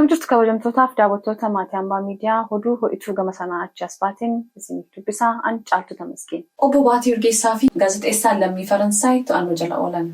Akkam jirtu kabajamtootaaf daawwattoota maatii Ambaa Miidiyaa hoduu ho'ituu gama sanaa achi asbaatiin isiniif dubbisaa an Caaltuu Tamasgeen. Obbo Baatii Urgeessaa fi gaazexeessaan lammii Faransaay to'annoo jala oolan.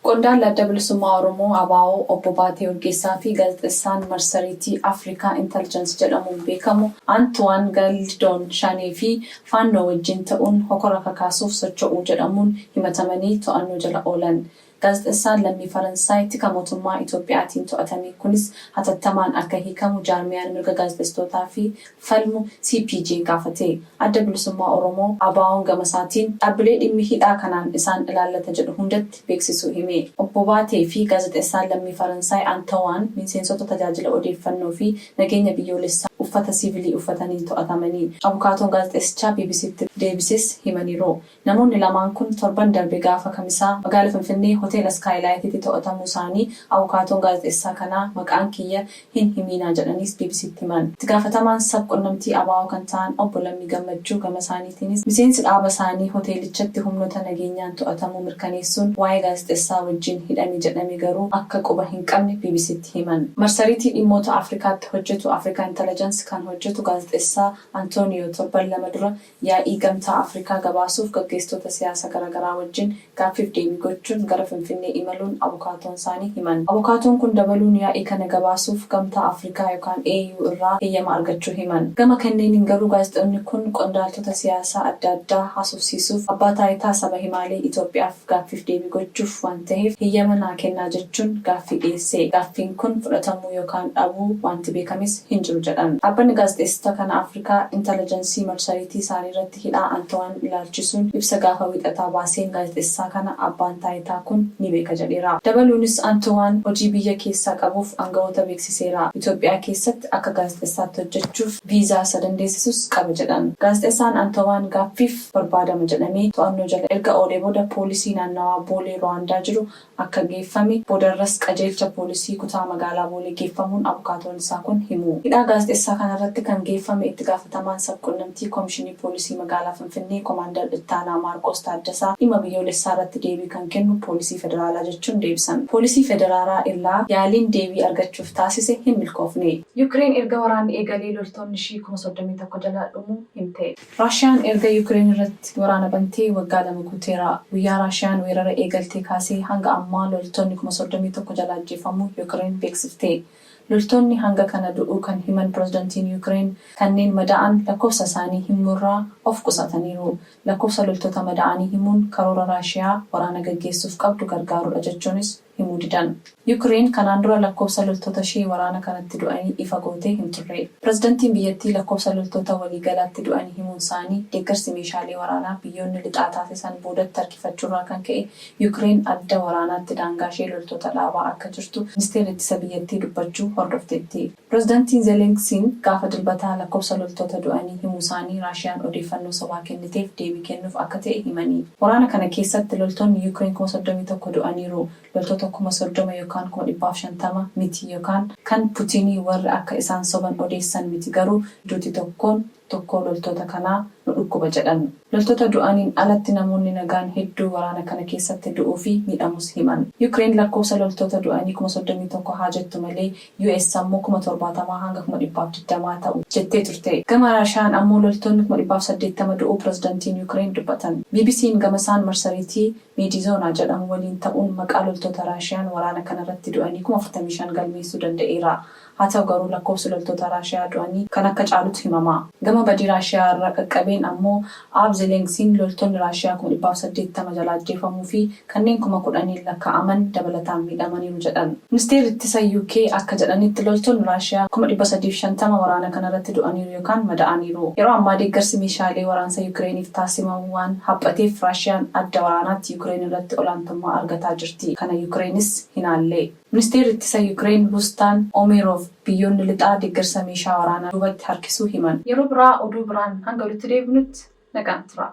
Qondaalli Adda Bilisummaa Oromoo ABO Obbo Baatii Urgeessaa fi gaazexeessaan marsariitii Afrikaa Intelligence jedhamuun beekamu Antoine Galdon Shanee fi Faannoo wajjin ta'uun hokora kakaasuuf socho'uu jedhamuun himatamanii to'annoo jala oolan. Gaazexeessaan lammii Faransaay tika mootummaa Itoophiyaatiin to'atame kunis hatattamaan akka hiikamu jaarmiyaan mirga gaazexeessitootaa fi falmu CPJ gaafate. Adda Bilisummaa Oromoo ABO'n gama isaatiin dhaabbilee dhimmi hidhaa kanaan isaan ilaallata jedhu hundatti beeksisuu hime. Obbo Baatee fi gaazexeessaan lammii Faransaay Antoine miseensota tajaajila odeeffannoo fi nageenya biyyoolessaa uffata siivilii uffatanii to'atamanii. Abukaatoon gaazexeessichaa BBC'tti deebises himaniiru. Namoonni lamaan kun torban darbe gaafa kamisaa magaalaa Finfinnee hoteela Skylight'tti to'atamuu isaanii abukaatoon gaazexeessaa kanaa maqaan kiyya hin himinaa jedhanis BBC'tti himan. Itti gaafatamaan sabquunnamtii ABO kan ta'an obbo Lammii Gammachuu gama isaaniitiinis miseensi dhaaba isaanii hoteelichatti humnoota nageenyaan to'atamuu mirkaneessuun waa'ee gaazexeessaa wajjin hidhame jedhame garuu akka quba hin qabne BBC'tti himan. Marsariitii dhimmoota Afrikaatti hojjetu Afrikaa Intelligence kan hojjetu gaazexeessaa Antooniyoo torban lama dura yaa'ii gamtaa Afrikaa gabaasuuf gaggeessitoota siyaasa garaagaraa wajjin gaaffiif deebii gochuun gara Finfinnee imaluun abukaatoon isaanii himan. Abukaatoon kun dabaluun yaa'ii kana gabaasuuf gamtaa Afrikaa yookaan AU irraa heeyyama argachuu himan. Gama kanneeniin garuu gaazexoonni kun qondaaltota siyaasaa adda addaa haasofsiisuuf abbaa taayitaa saba himaalee Itoophiyaaf gaaffiif deebii gochuuf waan ta'eef heeyyama naa kennaa jechuun gaaffii dhiyeesse. Gaaffiin kun fudhatamuu yookaan dhabuu wanti beekames hin jiru jedhan. Dhaabbanni gaazexeessitoota kana Afrikaa Intelligence marsariitii isaanii irratti hidhaa Antoine ilaalchisuun ibsa gaafa wixataa baaseen gaazexeessaa kana abbaan taayitaa kun ni beeka jedheera. Dabaluunis Antoine hojii biyya keessaa qabuuf aangawoota beeksiseera. Itoophiyaa keessatti akka gaazexeessaatti hojjechuuf viizaa sadandeessisus qaba jedhan. Gaazexeessaan Antoine gaaffiif barbaadama jedhamee to'annoo jala erga oolee booda poolisii naannawaa Boolee Rwaandaa jiru akka geeffame boodarras qajeelcha poolisii kutaa magaalaa Boolee geeffamuun abukaatoon isaa kun himu. Hidhaa gaazexeessaa kanarratti kan geeffame itti gaafatamaan sabquunnamtii Koomishinii Poolisii magaalaa Finfinnee Koomaandar Ittaanaa Maarqos Taaddasaa dhimma biyyoolessaa irratti deebii kan kennu poolisii federaalaa jechuun deebisan. Poolisii federaalaa irraa yaaliin deebii argachuuf taasise hin milkoofne. Yuukireen erga waraanni eegalee loltoonni ishii 31 jala dhumuu himte. Raashiyaan erga Yuukireen irratti waraana bantee waggaa 2 guuteera. Guyyaa Raashiyaan weerara eegaltee kaasee hanga ammaa loltoonni 31 jala ajjeefamuu Yuukireen beeksifte. Loltoonni hanga kana du'uu kan himan pirezidantiin Yuukireen kanneen madaa'an lakkoofsa isaanii himuurraa of qusataniiru. Lakkoofsa loltoota madaa'anii himuun karoora Raashiyaa waraana gaggeessuuf qabdu gargaarudha jechuunis himuu didan. Yuukireen kanaan dura lakkoofsa loltoota ishee waraana kanatti du'anii ifa gootee hin turre. Pirezidantiin biyyattii lakkoofsa loltoota waliigalaatti du'anii himuun isaanii deeggarsi meeshaalee waraanaa biyyoonni lixaa taasisan boodatti harkifachuurraa kan ka'e Yuukireen adda waraanaatti daangaa ishee loltoota dhaabaa akka jirtu ministeerri ittisa biyyattii dubbachuu hordofteetti. Pirezidantiin Zelenskiin gaafa dilbataa lakkoofsa loltoota du'anii himuu isaanii Raashiyaan odeeffannoo sobaa kenniteef deebii kennuuf akka ta'e himanii. Waraana kana keessatti loltoonni Yuukireen 31 du'aniiru. Loltoota 30 yookaan 150 miti yookaan kan Puutiinii warri akka isaan soban odeessan miti garuu duuti tokko loltoota kanaa nu dhukkuba jedhan. Loltoota du'aniin alatti namoonni nagaan hedduu waraana kana keessatti du'uu fi miidhamus himan. Yuukireen lakkoofsa loltoota du'anii 31 haa jettu malee US ammoo 70 hanga 120 ta'u jettee turte. Gama Raashiyaan ammoo loltoonni 180 du'uu pirezidantiin Yuukireen dubbatan. BBC'n gama isaan marsariitii Meedizoonaa jedhamu waliin ta'uun maqaa loltoota Raashiyaan waraana kanarratti du'anii 45 galmeessuu danda'eera. Haa ta'u garuu lakkoofsi loltoota Raashiyaa du'anii kan akka caalutu himama. Gama badii Raashiyaa irraa qaqqabeen ammoo Zelenskiin loltoonni Raashiyaa 180 jala ajjeefamuu fi kanneen 10,000 lakkaa'aman dabalataan miidhamaniiru jedhan. Ministeerri ittisa UK akka jedhanitti loltoonni Raashiyaa 350 waraana kanarratti du'aniiru yookaan madaa'aniiru. Yeroo ammaa deeggarsi meeshaalee waraansa Yuukireeniif taasifamu waan haphateef Raashiyaan adda waraanaatti Yuukireen irratti olaantummaa argataa jirti. Kana Yuukireenis hinaallee. Ministeerri ittisa Yuukireen Rustaan Omeerov biyyoonni lixaa deeggarsa meeshaa waraanaa duubatti harkisuu himan. Yeroo biraa oduu biraan hanga walitti deebinutti nagaan tura.